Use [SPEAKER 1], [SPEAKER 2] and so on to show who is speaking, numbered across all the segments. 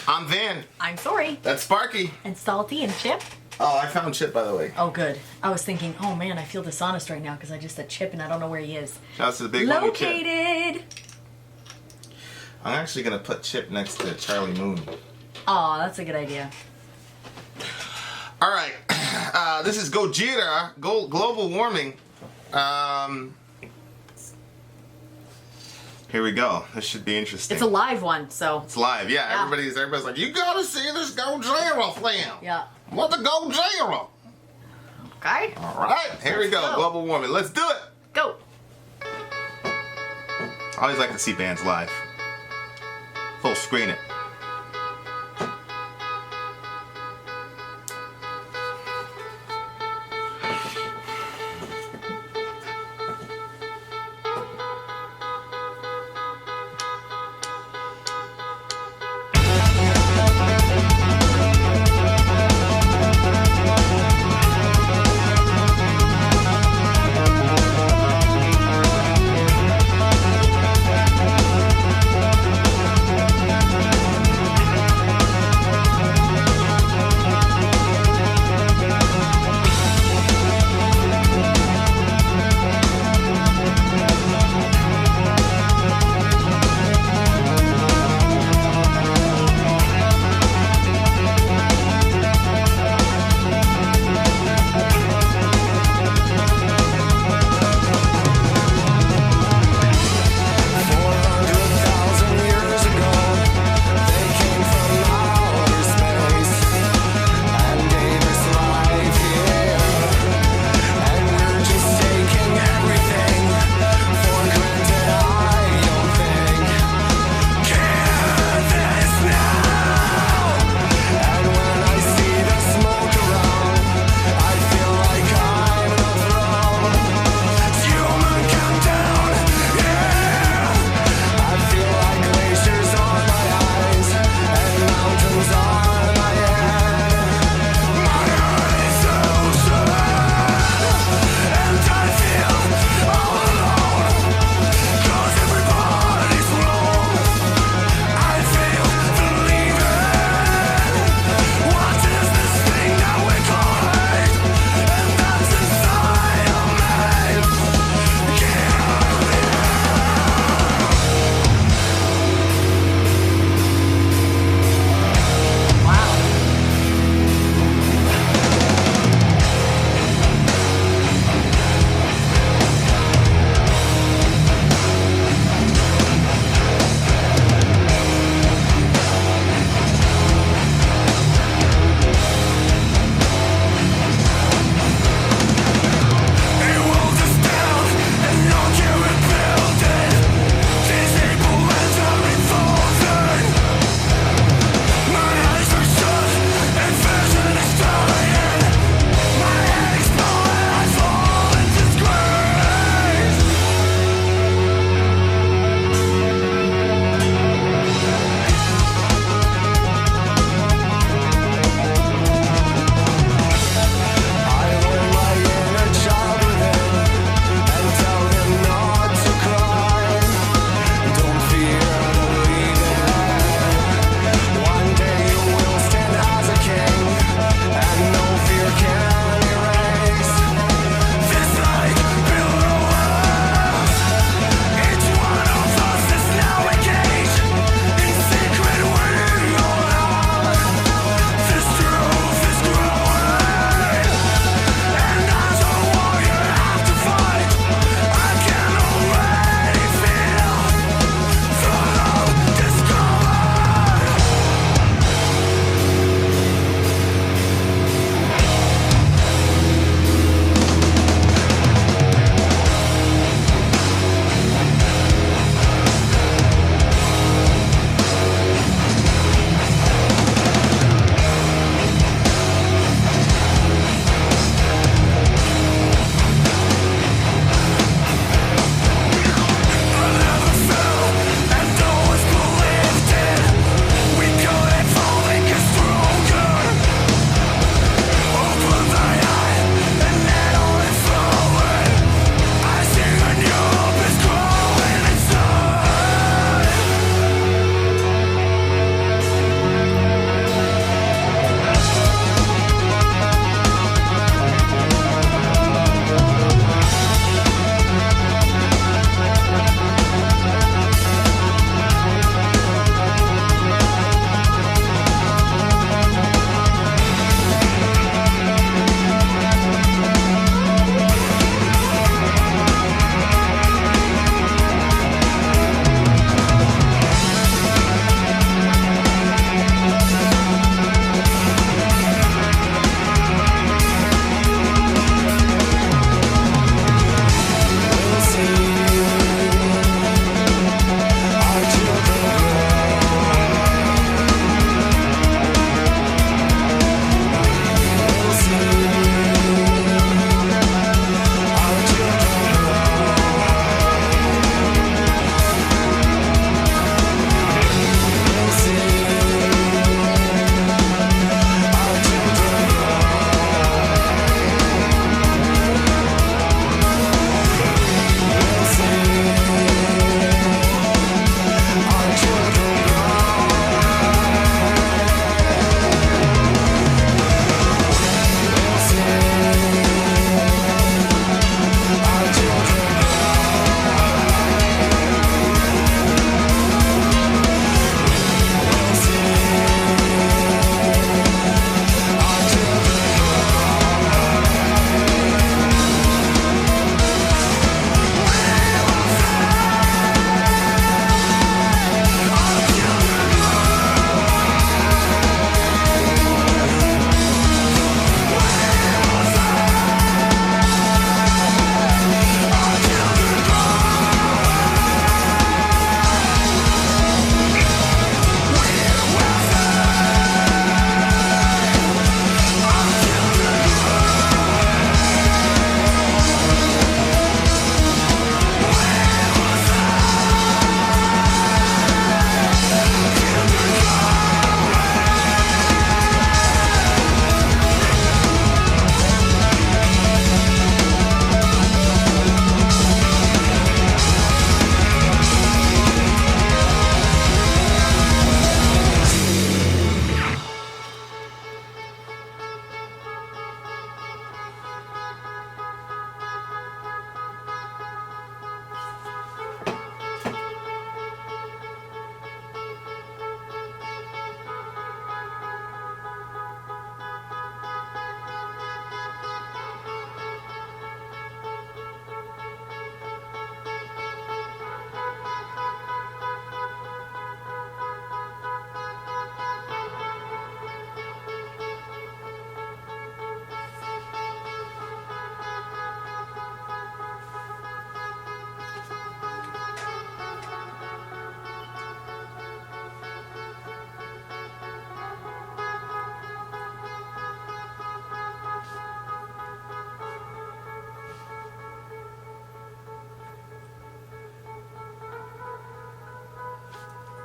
[SPEAKER 1] I'm Vin.
[SPEAKER 2] I'm Sori.
[SPEAKER 1] That's Sparky.
[SPEAKER 2] And Salty and Chip.
[SPEAKER 1] Oh, I found Chip, by the way.
[SPEAKER 2] Oh, good. I was thinking, oh man, I feel dishonest right now because I just said Chip and I don't know where he is.
[SPEAKER 1] Shouts to the big homie Chip.
[SPEAKER 2] Located.
[SPEAKER 1] I'm actually going to put Chip next to Charlie Moon.
[SPEAKER 2] Aw, that's a good idea.
[SPEAKER 1] All right. This is Gojira, global warming. Here we go. This should be interesting.
[SPEAKER 2] It's a live one, so.
[SPEAKER 1] It's live, yeah. Everybody's like, you gotta see this Gojira film.
[SPEAKER 2] Yeah.
[SPEAKER 1] What the Gojira?
[SPEAKER 2] Okay.
[SPEAKER 1] All right, here we go. Global warming. Let's do it.
[SPEAKER 2] Go.
[SPEAKER 1] I always like to see bands live. Full screen it.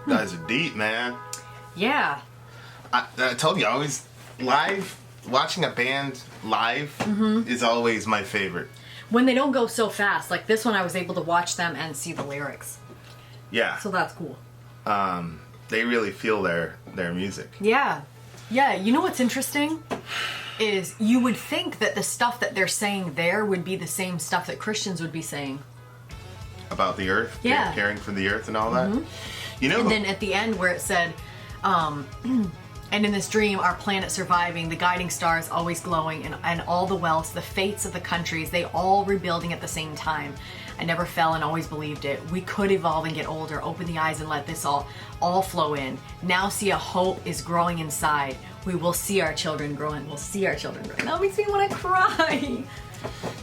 [SPEAKER 1] Guys are deep, man.
[SPEAKER 2] Yeah.
[SPEAKER 1] I told you, I always watching a band live is always my favorite.
[SPEAKER 2] When they don't go so fast, like this one, I was able to watch them and see the lyrics,
[SPEAKER 1] Yeah.
[SPEAKER 2] so that's cool.
[SPEAKER 1] They really feel their music.
[SPEAKER 2] Yeah. Yeah, you know what's interesting? Is you would think that the stuff that they're saying there would be the same stuff that Christians would be saying.
[SPEAKER 1] About the earth,
[SPEAKER 2] Yeah.
[SPEAKER 1] caring for the earth and all that. You know,
[SPEAKER 2] And then at the end where it said, and in this dream, our planet surviving, the guiding stars always glowing, and all the wealths, the fates of the countries, they all rebuilding at the same time. I never fell and always believed it. We could evolve and get older, open the eyes and let this all flow in. Now see a hope is growing inside. We will see our children growing. We'll see our children growing. That makes me want to cry.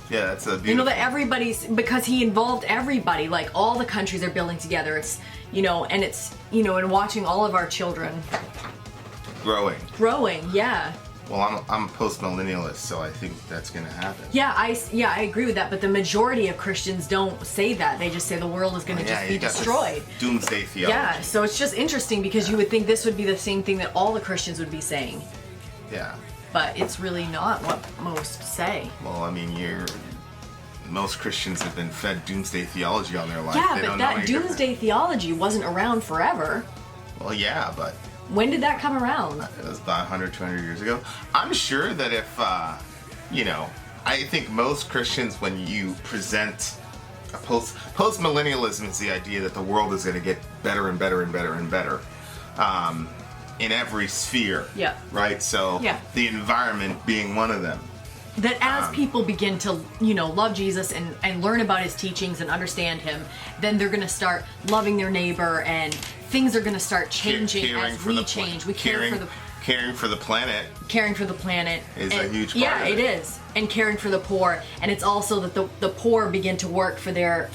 [SPEAKER 1] yeah, that's a beautiful.
[SPEAKER 2] You know that everybody's, because he involved everybody, like all the countries are building together. It's, and it's, and watching all of our children growing, yeah.
[SPEAKER 1] Well, I'm a post-millennialist, so I think that's going to happen.
[SPEAKER 2] Yeah, I agree with that, but the majority of Christians don't say that. They just say the world is going to just be
[SPEAKER 1] you got this
[SPEAKER 2] destroyed.
[SPEAKER 1] Doomsday theology.
[SPEAKER 2] Yeah, so it's just interesting because you would think this would be the same thing that all the Christians would be saying.
[SPEAKER 1] Yeah.
[SPEAKER 2] But it's really not what most say.
[SPEAKER 1] Well, I mean, most Christians have been fed doomsday theology all their life.
[SPEAKER 2] Yeah,
[SPEAKER 1] They
[SPEAKER 2] but
[SPEAKER 1] don't know
[SPEAKER 2] that
[SPEAKER 1] any
[SPEAKER 2] doomsday theology wasn't around forever.
[SPEAKER 1] different. Well, yeah, but
[SPEAKER 2] When did that come around?
[SPEAKER 1] it was about 100, 200 years ago. I'm sure that if, I think most Christians, when you present a post-millennialism is the idea that the world is going to get better and better and better and better in every sphere.
[SPEAKER 2] Yeah.
[SPEAKER 1] Right? So
[SPEAKER 2] Yeah.
[SPEAKER 1] the environment being one of them.
[SPEAKER 2] That as people begin to, love Jesus and learn about his teachings and understand him, then they're going to start loving their neighbor and things are going to start changing
[SPEAKER 1] Caring
[SPEAKER 2] as
[SPEAKER 1] for
[SPEAKER 2] we
[SPEAKER 1] the
[SPEAKER 2] change. We
[SPEAKER 1] caring
[SPEAKER 2] care for the
[SPEAKER 1] caring for the planet.
[SPEAKER 2] caring for the planet
[SPEAKER 1] Is a huge part
[SPEAKER 2] yeah,
[SPEAKER 1] of
[SPEAKER 2] it
[SPEAKER 1] it.
[SPEAKER 2] is. And caring for the poor, and it's also that the poor begin to work for their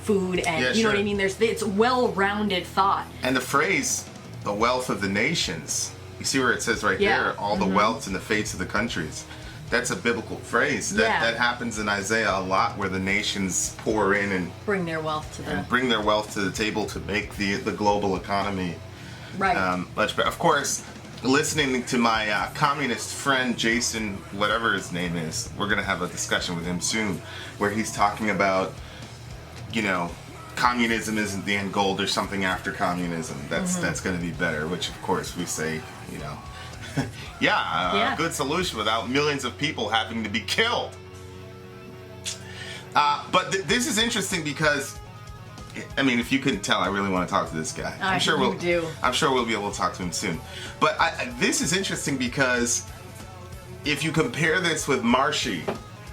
[SPEAKER 2] food, and
[SPEAKER 1] Yeah,
[SPEAKER 2] you know what I
[SPEAKER 1] sure.
[SPEAKER 2] mean. It's well-rounded thought.
[SPEAKER 1] And the phrase, the wealth of the nations, you see where it says right
[SPEAKER 2] Yeah.
[SPEAKER 1] there, all the wealth and the fates of the countries. That's a biblical phrase.
[SPEAKER 2] Yeah.
[SPEAKER 1] That happens in Isaiah a lot, where the nations pour in and
[SPEAKER 2] Bring their wealth to the
[SPEAKER 1] bring their wealth to the table to make the global economy
[SPEAKER 2] right.
[SPEAKER 1] much better. Of course, listening to my communist friend Jason, whatever his name is, we're going to have a discussion with him soon, where he's talking about, communism isn't the end goal. There's something after communism that's going to be better. Which, of course, we say,
[SPEAKER 2] Yeah.
[SPEAKER 1] a good solution without millions of people having to be killed. But this is interesting because, I mean, if you couldn't tell, I really want to talk to this guy. I'm sure
[SPEAKER 2] you do.
[SPEAKER 1] I'm sure we'll be able to talk to him soon. But this is interesting because if you compare this with Marshy,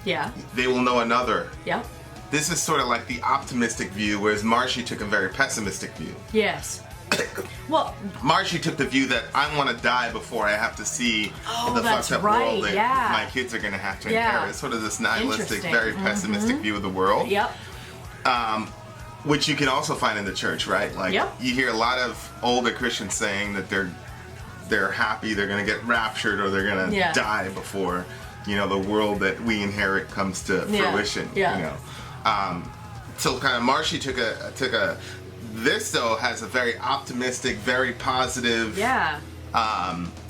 [SPEAKER 2] Yeah.
[SPEAKER 1] they will know another.
[SPEAKER 2] Yeah.
[SPEAKER 1] This is sort of like the optimistic view, whereas Marshy took a very pessimistic view.
[SPEAKER 2] Yes. Well,
[SPEAKER 1] Marshy took the view that I want to die before I have to see the
[SPEAKER 2] that's
[SPEAKER 1] fucked up
[SPEAKER 2] right,
[SPEAKER 1] world that
[SPEAKER 2] yeah.
[SPEAKER 1] my kids are going to have to
[SPEAKER 2] Yeah.
[SPEAKER 1] inherit. Sort of this nihilistic,
[SPEAKER 2] Interesting.
[SPEAKER 1] very pessimistic view of the world.
[SPEAKER 2] yep.
[SPEAKER 1] Which you can also find in the church, right? Like
[SPEAKER 2] Yep.
[SPEAKER 1] you hear a lot of older Christians saying that they're happy, they're going to get raptured, or they're going to
[SPEAKER 2] Yeah.
[SPEAKER 1] die before the world that we inherit comes to
[SPEAKER 2] Yeah.
[SPEAKER 1] fruition.
[SPEAKER 2] Yeah.
[SPEAKER 1] So kind of Marshy took a. This though has a very optimistic, very positive.
[SPEAKER 2] Yeah.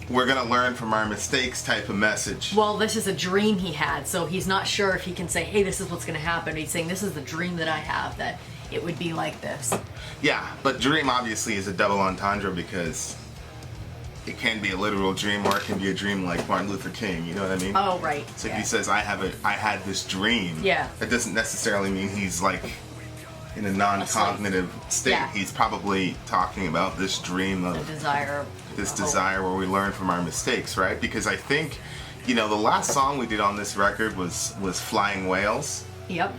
[SPEAKER 1] We're gonna learn from our mistakes type of message.
[SPEAKER 2] Well, this is a dream he had, so he's not sure if he can say, hey, this is what's going to happen. He's saying, this is the dream that I have, that it would be like this.
[SPEAKER 1] Yeah, but dream obviously is a double entendre because it can be a literal dream or it can be a dream like Martin Luther King. You know what I mean?
[SPEAKER 2] Oh, right.
[SPEAKER 1] So if
[SPEAKER 2] yeah.
[SPEAKER 1] he says I had this dream,
[SPEAKER 2] Yeah.
[SPEAKER 1] that doesn't necessarily mean he's like in a non-cognitive state.
[SPEAKER 2] Yeah.
[SPEAKER 1] He's probably talking about this dream of
[SPEAKER 2] The desire.
[SPEAKER 1] this
[SPEAKER 2] of
[SPEAKER 1] desire
[SPEAKER 2] hope.
[SPEAKER 1] where we learn from our mistakes, right? Because I think, the last song we did on this record was Flying Whales.
[SPEAKER 2] Yep.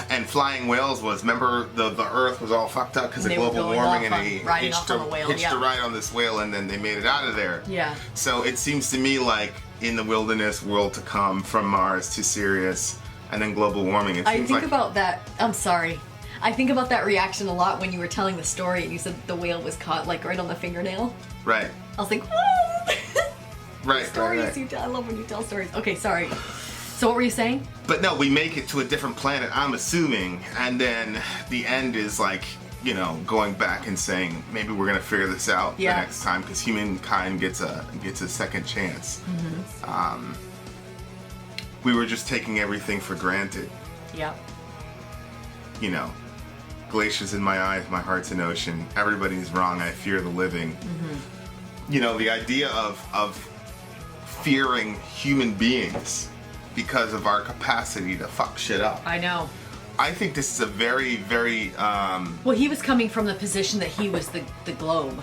[SPEAKER 1] And Flying Whales was, remember the Earth was all fucked up because of
[SPEAKER 2] They were
[SPEAKER 1] global
[SPEAKER 2] going
[SPEAKER 1] warming,
[SPEAKER 2] off
[SPEAKER 1] and he
[SPEAKER 2] on- riding
[SPEAKER 1] hitched
[SPEAKER 2] off on the whale,
[SPEAKER 1] hitched
[SPEAKER 2] yeah.
[SPEAKER 1] a ride on this whale, and then they made it out of there.
[SPEAKER 2] Yeah.
[SPEAKER 1] So it seems to me like in the wilderness, world to come, from Mars to Sirius, and then global warming. It
[SPEAKER 2] I
[SPEAKER 1] seems
[SPEAKER 2] think
[SPEAKER 1] like
[SPEAKER 2] about that. I'm sorry. I think about that reaction a lot when you were telling the story and you said the whale was caught like right on the fingernail.
[SPEAKER 1] right,
[SPEAKER 2] I was like, whoa!
[SPEAKER 1] right,
[SPEAKER 2] Stories
[SPEAKER 1] right.
[SPEAKER 2] you tell. I love when you tell stories. Okay, sorry. So what were you saying?
[SPEAKER 1] But no, we make it to a different planet, I'm assuming, and then the end is like going back and saying maybe we're gonna figure this out the
[SPEAKER 2] Yeah.
[SPEAKER 1] next time because humankind gets a second chance. We were just taking everything for granted.
[SPEAKER 2] Yep.
[SPEAKER 1] Glaciers in my eyes, my heart's an ocean. Everybody's wrong. I fear the living. The idea of fearing human beings because of our capacity to fuck shit up.
[SPEAKER 2] I know.
[SPEAKER 1] I think this is a very, very.
[SPEAKER 2] Well, he was coming from the position that he was the globe.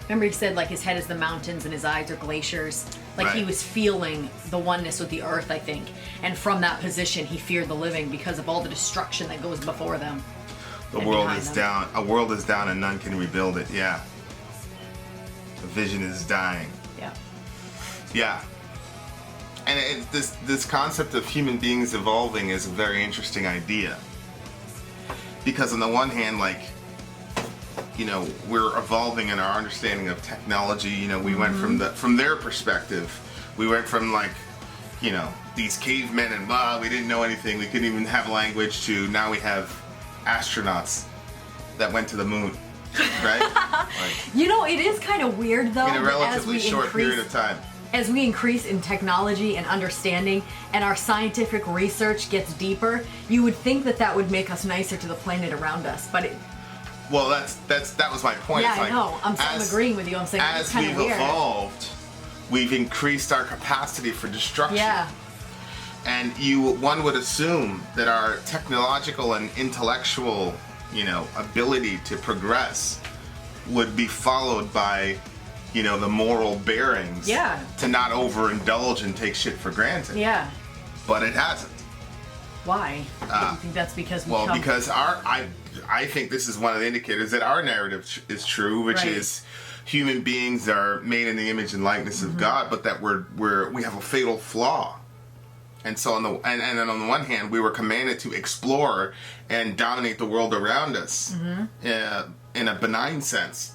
[SPEAKER 2] Remember, he said like his head is the mountains and his eyes are glaciers. Like he
[SPEAKER 1] Right.
[SPEAKER 2] was feeling the oneness with the earth, I think. And from that position, he feared the living because of all the destruction that goes before them.
[SPEAKER 1] The
[SPEAKER 2] and
[SPEAKER 1] world
[SPEAKER 2] behind
[SPEAKER 1] is
[SPEAKER 2] them.
[SPEAKER 1] down. A world is down and none can rebuild it. Yeah. The vision is dying.
[SPEAKER 2] Yeah.
[SPEAKER 1] Yeah. And this concept of human beings evolving is a very interesting idea. Because on the one hand, we're evolving in our understanding of technology. We went from their perspective, we went from these cavemen and we didn't know anything. We couldn't even have language to now we have astronauts that went to the moon, right?
[SPEAKER 2] It is kind of weird though.
[SPEAKER 1] In a
[SPEAKER 2] that
[SPEAKER 1] relatively short period of time.
[SPEAKER 2] As we increase in technology and understanding, and our scientific research gets deeper, you would think that would make us nicer to the planet around us. But
[SPEAKER 1] Well, that was my point.
[SPEAKER 2] yeah,
[SPEAKER 1] It's
[SPEAKER 2] I know. I'm agreeing with you. I'm saying it's
[SPEAKER 1] as
[SPEAKER 2] kind
[SPEAKER 1] we've
[SPEAKER 2] of weird.
[SPEAKER 1] evolved, we've increased our capacity for destruction.
[SPEAKER 2] Yeah.
[SPEAKER 1] And one would assume that our technological and intellectual, ability to progress would be followed by, the moral bearings.
[SPEAKER 2] Yeah.
[SPEAKER 1] To not overindulge and take shit for granted.
[SPEAKER 2] Yeah.
[SPEAKER 1] But it hasn't.
[SPEAKER 2] Why? Do you think that's because we come...
[SPEAKER 1] Because I think this is one of the indicators that our narrative is true, which
[SPEAKER 2] Right.
[SPEAKER 1] is human beings are made in the image and likeness of God, but that we have a fatal flaw. And so on the one hand, we were commanded to explore and dominate the world around us in a benign sense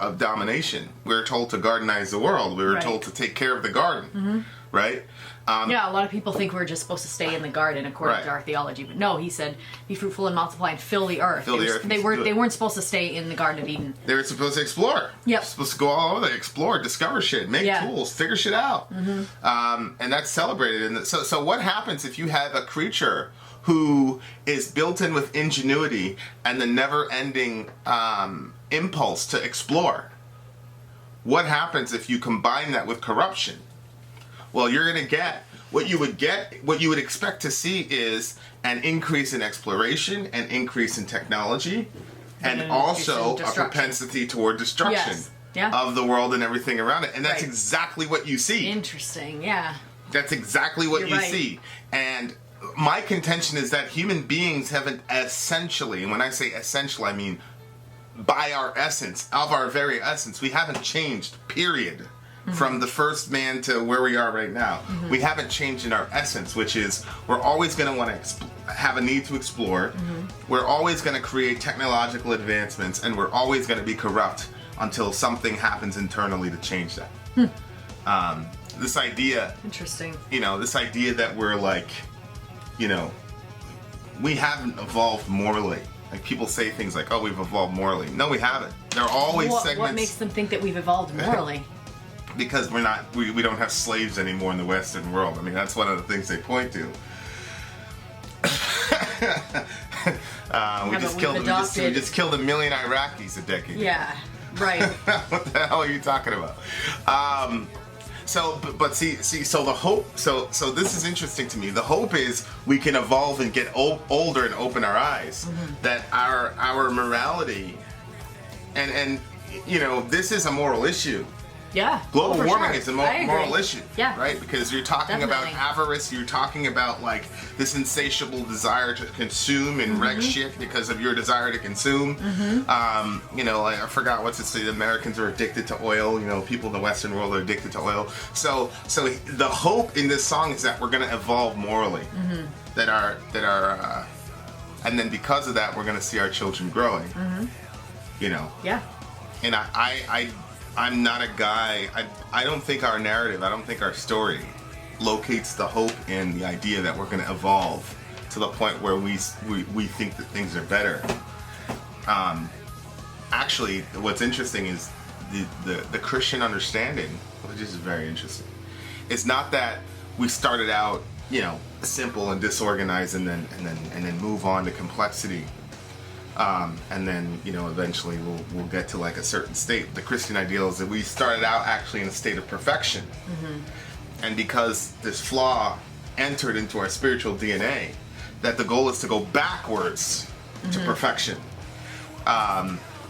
[SPEAKER 1] of domination. We were told to gardenize the world. We were
[SPEAKER 2] Right.
[SPEAKER 1] told to take care of the garden, right?
[SPEAKER 2] Yeah, a lot of people think we're just supposed to stay in the garden according
[SPEAKER 1] Right.
[SPEAKER 2] to our theology, but no, he said, "Be fruitful and multiply and fill the earth."
[SPEAKER 1] Fill the earth
[SPEAKER 2] They
[SPEAKER 1] and
[SPEAKER 2] weren't.
[SPEAKER 1] do it.
[SPEAKER 2] They weren't supposed to stay in the Garden of Eden.
[SPEAKER 1] They were supposed to explore.
[SPEAKER 2] Yep.
[SPEAKER 1] Supposed to go all over there, explore, discover shit, make
[SPEAKER 2] Yeah.
[SPEAKER 1] tools, figure shit out. And that's celebrated. And so what happens if you have a creature who is built in with ingenuity and the never-ending impulse to explore? What happens if you combine that with corruption? Well, you're going to get what you would expect to see is an increase in exploration, an increase in technology, and
[SPEAKER 2] an
[SPEAKER 1] also
[SPEAKER 2] increase in
[SPEAKER 1] a
[SPEAKER 2] destruction.
[SPEAKER 1] propensity toward destruction
[SPEAKER 2] Yes. Yeah.
[SPEAKER 1] of the world and everything around it. And that's
[SPEAKER 2] Right.
[SPEAKER 1] exactly what you see.
[SPEAKER 2] Interesting. Yeah.
[SPEAKER 1] That's exactly what
[SPEAKER 2] You're
[SPEAKER 1] you
[SPEAKER 2] right.
[SPEAKER 1] see. And my contention is that human beings haven't essentially, and when I say essential, I mean by our essence, of our very essence, we haven't changed, period. From the first man to where we are right now. We haven't changed in our essence, which is we're always going to want to have a need to explore. We're always going to create technological advancements, and we're always going to be corrupt until something happens internally to change that. This idea,
[SPEAKER 2] Interesting.
[SPEAKER 1] this idea that we're we haven't evolved morally. Like people say things like, "Oh, we've evolved morally." No, we haven't. There are always segments.
[SPEAKER 2] What makes them think that we've evolved morally?
[SPEAKER 1] Because we don't have slaves anymore in the Western world. I mean, that's one of the things they point to. We just killed a million Iraqis a decade ago.
[SPEAKER 2] Yeah. Right.
[SPEAKER 1] What the hell are you talking about? So the hope. So this is interesting to me. The hope is we can evolve and get older and open our eyes. That our morality, and this is a moral issue.
[SPEAKER 2] Yeah.
[SPEAKER 1] Global
[SPEAKER 2] for
[SPEAKER 1] warming
[SPEAKER 2] sure.
[SPEAKER 1] is a
[SPEAKER 2] I agree.
[SPEAKER 1] moral issue,
[SPEAKER 2] Yeah.
[SPEAKER 1] right? Because you're talking
[SPEAKER 2] Definitely.
[SPEAKER 1] about avarice, you're talking about this insatiable desire to consume and wreck shit because of your desire to consume. I forgot what's it say. The Americans are addicted to oil. People in the Western world are addicted to oil. So the hope in this song is that we're going to evolve morally. That are, and then because of that, we're going to see our children growing.
[SPEAKER 2] Yeah.
[SPEAKER 1] And I'm not a guy. I don't think our narrative, I don't think our story locates the hope in the idea that we're going to evolve to the point where we think that things are better. Actually, what's interesting is the Christian understanding, which is very interesting. It's not that we started out, simple and disorganized, and then move on to complexity, and then eventually we'll get to like a certain state. The Christian ideal is that we started out actually in a state of perfection, and because this flaw entered into our spiritual DNA, that the goal is to go backwards to perfection.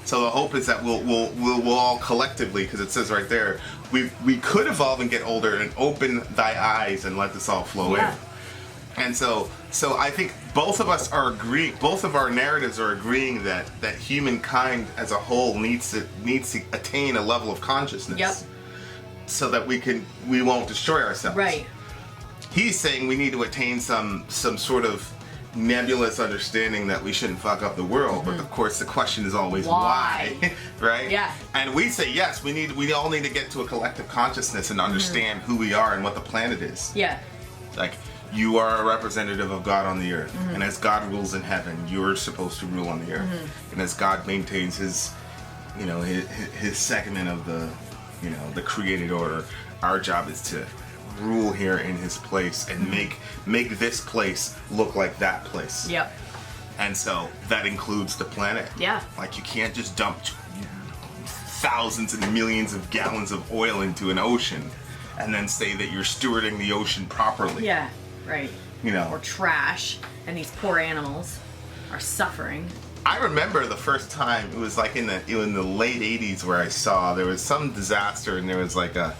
[SPEAKER 1] So the hope is that we'll all collectively, because it says right there, we could evolve and get older and open thy eyes and let this all flow in. And so I think both of us are agreeing, both of our narratives are agreeing that humankind as a whole needs to attain a level of consciousness, so that we won't destroy ourselves.
[SPEAKER 2] Right.
[SPEAKER 1] He's saying we need to attain some sort of nebulous understanding that we shouldn't fuck up the world, but of course the question is always why? Right?
[SPEAKER 2] Yeah.
[SPEAKER 1] And we say yes, we all need to get to a collective consciousness and understand who we are and what the planet is.
[SPEAKER 2] Yeah.
[SPEAKER 1] Like, you are a representative of God on the earth, and as God rules in heaven, you're supposed to rule on the earth. And as God maintains his segment of the created order, our job is to rule here in his place and make this place look like that place.
[SPEAKER 2] Yep.
[SPEAKER 1] And so that includes the planet.
[SPEAKER 2] Yeah.
[SPEAKER 1] Like, you can't just dump thousands and millions of gallons of oil into an ocean and then say that you're stewarding the ocean properly.
[SPEAKER 2] Yeah. Right. Or
[SPEAKER 1] Or
[SPEAKER 2] trash, and these poor animals are suffering.
[SPEAKER 1] I remember the first time, it was like in the late 80s, where I saw there was some disaster, and there was like the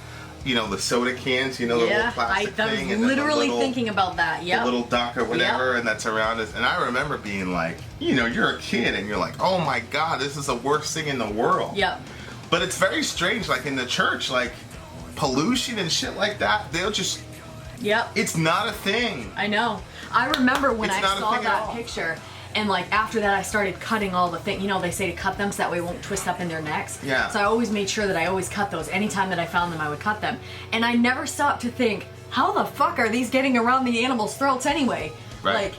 [SPEAKER 1] soda cans, the little plastic thing.
[SPEAKER 2] I was literally thinking about that.
[SPEAKER 1] The little duck or whatever, and that's around us. And I remember being like, you're a kid, and you're like, oh my God, this is the worst thing in the world.
[SPEAKER 2] Yep.
[SPEAKER 1] But it's very strange, like in the church, like pollution and shit like that, they'll just...
[SPEAKER 2] Yep.
[SPEAKER 1] It's not a thing.
[SPEAKER 2] I know. I remember when I saw
[SPEAKER 1] at
[SPEAKER 2] that
[SPEAKER 1] all.
[SPEAKER 2] picture, and like after that I started cutting all the things. They say to cut them so that way it won't twist up in their necks.
[SPEAKER 1] Yeah.
[SPEAKER 2] So I always made sure that I always cut those. Anytime that I found them, I would cut them. And I never stopped to think, how the fuck are these getting around the animals' throats anyway?
[SPEAKER 1] Right.
[SPEAKER 2] Like,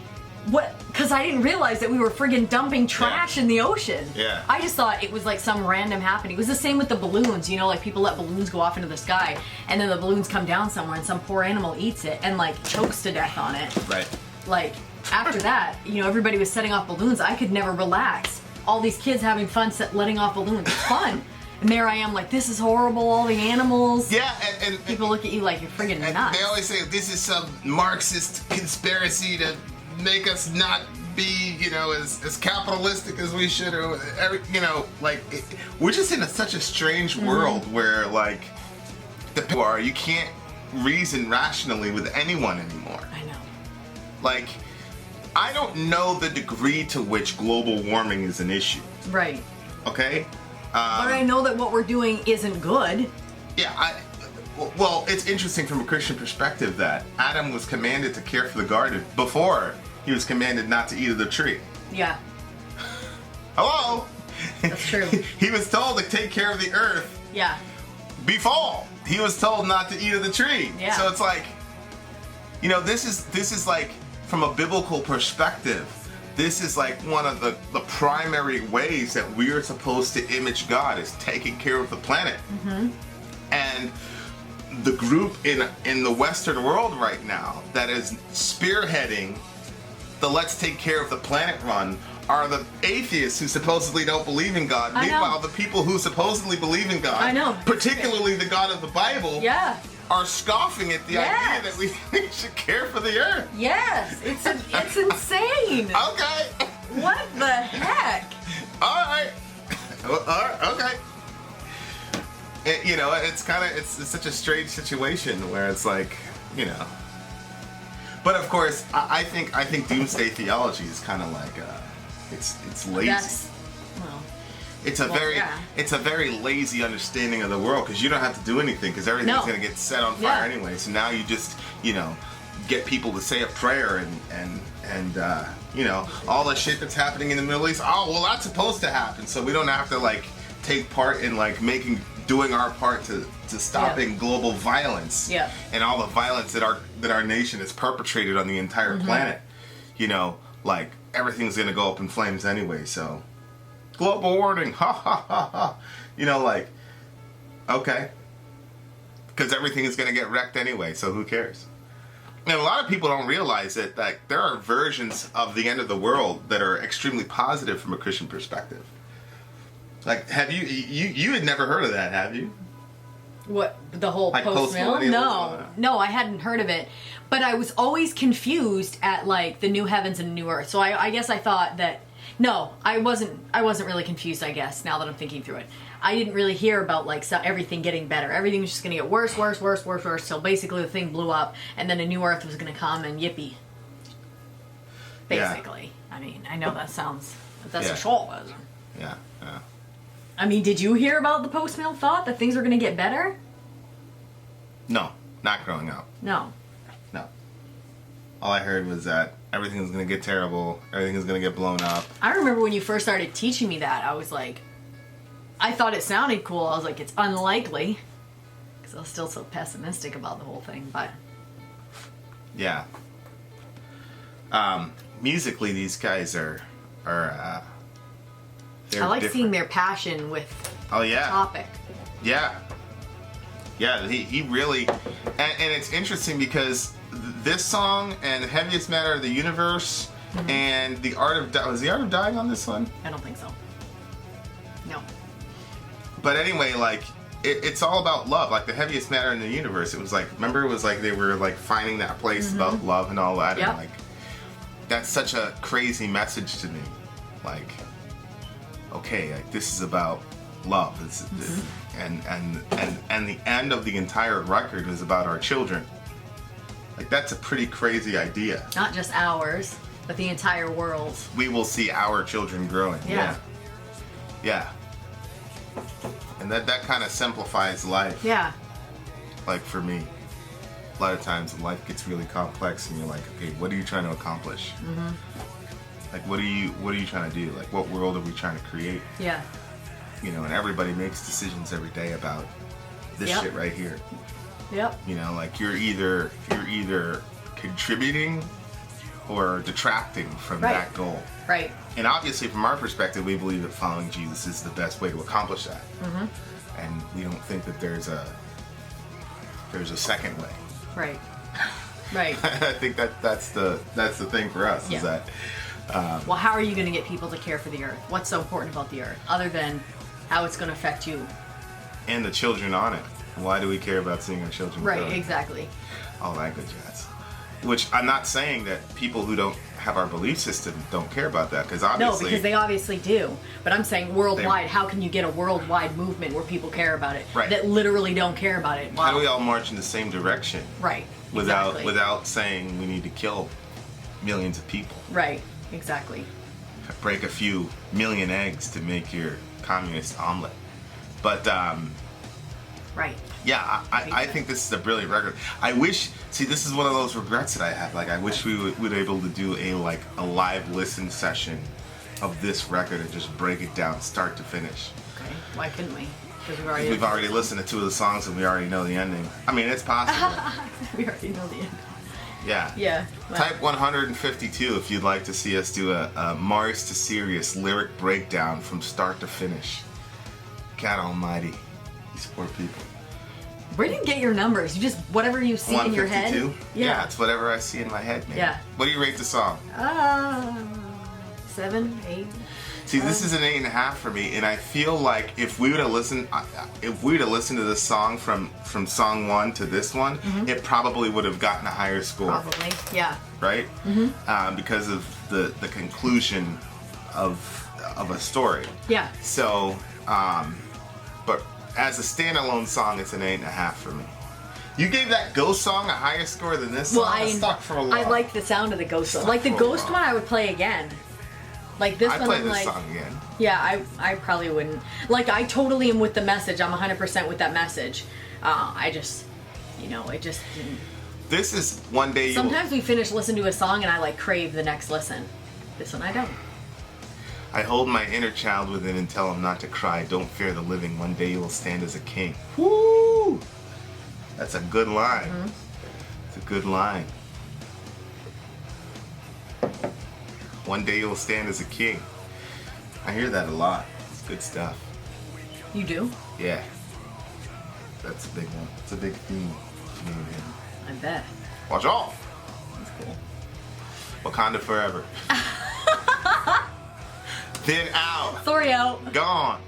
[SPEAKER 2] what? Because I didn't realize that we were friggin' dumping trash in the ocean.
[SPEAKER 1] Yeah.
[SPEAKER 2] I just thought it was like some random happening. It was the same with the balloons, like people let balloons go off into the sky, and then the balloons come down somewhere, and some poor animal eats it and like chokes to death on it.
[SPEAKER 1] Right.
[SPEAKER 2] Like, after that, everybody was setting off balloons. I could never relax. All these kids having fun letting off balloons. It's fun. And there I am, like, this is horrible, all the animals.
[SPEAKER 1] Yeah, and
[SPEAKER 2] people look at you like you're friggin' nuts.
[SPEAKER 1] They always say this is some Marxist conspiracy to make us not be, as capitalistic as we should, or we're just in such a strange world where, like, the people are, you can't reason rationally with anyone anymore.
[SPEAKER 2] I know.
[SPEAKER 1] Like, I don't know the degree to which global warming is an issue.
[SPEAKER 2] Right.
[SPEAKER 1] Okay?
[SPEAKER 2] But I know that what we're doing isn't good.
[SPEAKER 1] Yeah, well, it's interesting from a Christian perspective that Adam was commanded to care for the garden before he was commanded not to eat of the tree.
[SPEAKER 2] Yeah.
[SPEAKER 1] Hello?
[SPEAKER 2] That's true.
[SPEAKER 1] He was told to take care of the earth.
[SPEAKER 2] Yeah.
[SPEAKER 1] Before he was told not to eat of the tree.
[SPEAKER 2] Yeah.
[SPEAKER 1] So it's like, this is like, from a biblical perspective, this is like one of the primary ways that we are supposed to image God, is taking care of the planet. And the group in the Western world right now that is spearheading the let's take care of the planet run are the atheists who supposedly don't believe in God. Meanwhile, the people who supposedly believe in God, particularly the God of the Bible, are scoffing at the idea that we should care for the earth.
[SPEAKER 2] Yes, it's insane.
[SPEAKER 1] Okay.
[SPEAKER 2] What the heck?
[SPEAKER 1] All right. Okay. It's such a strange situation where it's like, But of course, I think doomsday theology is kind of like it's lazy. It's a very lazy understanding of the world, because you don't have to do anything, because everything's going to get set on fire anyway. So now you just get people to say a prayer and all the shit that's happening in the Middle East. Oh well, that's supposed to happen, so we don't have to like take part in like doing our part to stopping global violence and all the violence that our nation has perpetrated on the entire planet. Like everything's gonna go up in flames anyway. So global warming, ha ha ha ha. You know, like, okay. Because everything is going to get wrecked anyway, so who cares? And a lot of people don't realize that, like, there are versions of the end of the world that are extremely positive from a Christian perspective. Like, have you had never heard of that, have you?
[SPEAKER 2] What, the whole
[SPEAKER 1] Like
[SPEAKER 2] post-mill?
[SPEAKER 1] post-millennialism?
[SPEAKER 2] No, I hadn't heard of it. But I was always confused at, like, the new heavens and new earth. So I guess I thought that, no, I wasn't really confused, I guess, now that I'm thinking through it. I didn't really hear about, like, everything getting better. Everything was just going to get worse, worse, worse, worse, worse. So basically the thing blew up, and then a new earth was going to come, and yippee. Basically. Yeah. I mean, I know that sounds, but that's a short.
[SPEAKER 1] Yeah.
[SPEAKER 2] I mean, did you hear about the post-mill thought that things were going to get better?
[SPEAKER 1] No, not growing up.
[SPEAKER 2] No.
[SPEAKER 1] All I heard was that everything was going to get terrible, everything was going to get blown up.
[SPEAKER 2] I remember when you first started teaching me that, I was like, I thought it sounded cool. I was like, it's unlikely. Because I was still so pessimistic about the whole thing, but...
[SPEAKER 1] Yeah. Musically, these guys are
[SPEAKER 2] I like
[SPEAKER 1] different.
[SPEAKER 2] seeing their passion with the topic.
[SPEAKER 1] Yeah, he really, and it's interesting because this song and Heaviest Matter of the Universe and The Art of was The Art of Dying on this one?
[SPEAKER 2] I don't think so. No.
[SPEAKER 1] But anyway, like, it's all about love. Like, the Heaviest Matter in the Universe, it was like, remember, it was like they were like finding that place about love and all that.
[SPEAKER 2] Yep.
[SPEAKER 1] And like, that's such a crazy message to me. Like, okay, like, this is about love. And the end of the entire record is about our children. Like, that's a pretty crazy idea.
[SPEAKER 2] Not just ours, but the entire world.
[SPEAKER 1] We will see our children growing.
[SPEAKER 2] Yeah.
[SPEAKER 1] And that kind of simplifies life.
[SPEAKER 2] Yeah.
[SPEAKER 1] Like, for me, a lot of times life gets really complex and you're like, okay, what are you trying to accomplish? Like, what are you trying to do? Like, what world are we trying to create?
[SPEAKER 2] Yeah.
[SPEAKER 1] You know, and everybody makes decisions every day about this shit right here.
[SPEAKER 2] Yep.
[SPEAKER 1] You know, like, you're either contributing or detracting from that goal.
[SPEAKER 2] Right.
[SPEAKER 1] And obviously, from our perspective, we believe that following Jesus is the best way to accomplish that. And we don't think that there's a second way.
[SPEAKER 2] Right. Right.
[SPEAKER 1] I think that's the thing for us is that.
[SPEAKER 2] Well, how are you going to get people to care for the earth? What's so important about the earth, other than how it's going to affect you?
[SPEAKER 1] And the children on it. Why do we care about seeing our children grow?
[SPEAKER 2] Right, exactly.
[SPEAKER 1] All that good jazz. Which, I'm not saying that people who don't have our belief system don't care about that, because obviously...
[SPEAKER 2] No, because they obviously do. But I'm saying worldwide, how can you get a worldwide movement where people care about it?
[SPEAKER 1] Right.
[SPEAKER 2] That literally don't care about it?
[SPEAKER 1] How do we all march in the same direction?
[SPEAKER 2] Right,
[SPEAKER 1] Without saying we need to kill millions of people.
[SPEAKER 2] Right, exactly.
[SPEAKER 1] Break a few million eggs to make your communist omelet. But,
[SPEAKER 2] Right.
[SPEAKER 1] yeah, I think this is a brilliant record. I wish, see, this is one of those regrets that I have. Like, I wish we would be able to do a live listen session of this record and just break it down start to finish.
[SPEAKER 2] Okay, why couldn't we? Because
[SPEAKER 1] We've already listened to two of the songs and we already know the ending. I mean, it's possible.
[SPEAKER 2] We already know the end.
[SPEAKER 1] Yeah.
[SPEAKER 2] Yeah. Well.
[SPEAKER 1] Type 152 if you'd like to see us do a Mars to Sirius lyric breakdown from start to finish. God almighty. These poor people.
[SPEAKER 2] Where do you get your numbers? You just, whatever you see in your head?
[SPEAKER 1] 152? Yeah, it's whatever I see in my head, man.
[SPEAKER 2] Yeah.
[SPEAKER 1] What do you rate the song?
[SPEAKER 2] 7, 8.
[SPEAKER 1] See, this is an 8.5 for me, and I feel like if we were to listen to this song from song 1 to this one, it probably would have gotten a higher score.
[SPEAKER 2] Probably, yeah.
[SPEAKER 1] Right? Because of the conclusion of a story.
[SPEAKER 2] Yeah.
[SPEAKER 1] So, but as a standalone song, it's an 8.5 for me. You gave that Ghost song a higher score than this song?
[SPEAKER 2] Well,
[SPEAKER 1] Stuck for a while.
[SPEAKER 2] I like the sound of the Ghost song. Like the Ghost one, I would play again. Like this one,
[SPEAKER 1] I'd play
[SPEAKER 2] I'm
[SPEAKER 1] this
[SPEAKER 2] like,
[SPEAKER 1] song again.
[SPEAKER 2] Yeah, I probably wouldn't. Like, I totally am with the message. I'm 100% with that message. I just, it just didn't.
[SPEAKER 1] This is one day.
[SPEAKER 2] Sometimes we finish listening to a song and I like crave the next listen. This one I don't.
[SPEAKER 1] I hold my inner child within and tell him not to cry. Don't fear the living. One day you will stand as a king. Woo! That's a good line. It's a good line. One day you'll stand as a king. I hear that a lot. Good stuff.
[SPEAKER 2] You do?
[SPEAKER 1] Yeah. That's a big one. It's a big theme.
[SPEAKER 2] I bet.
[SPEAKER 1] Watch all.
[SPEAKER 2] That's cool.
[SPEAKER 1] Wakanda forever. Then out.
[SPEAKER 2] Sori out.
[SPEAKER 1] Gone.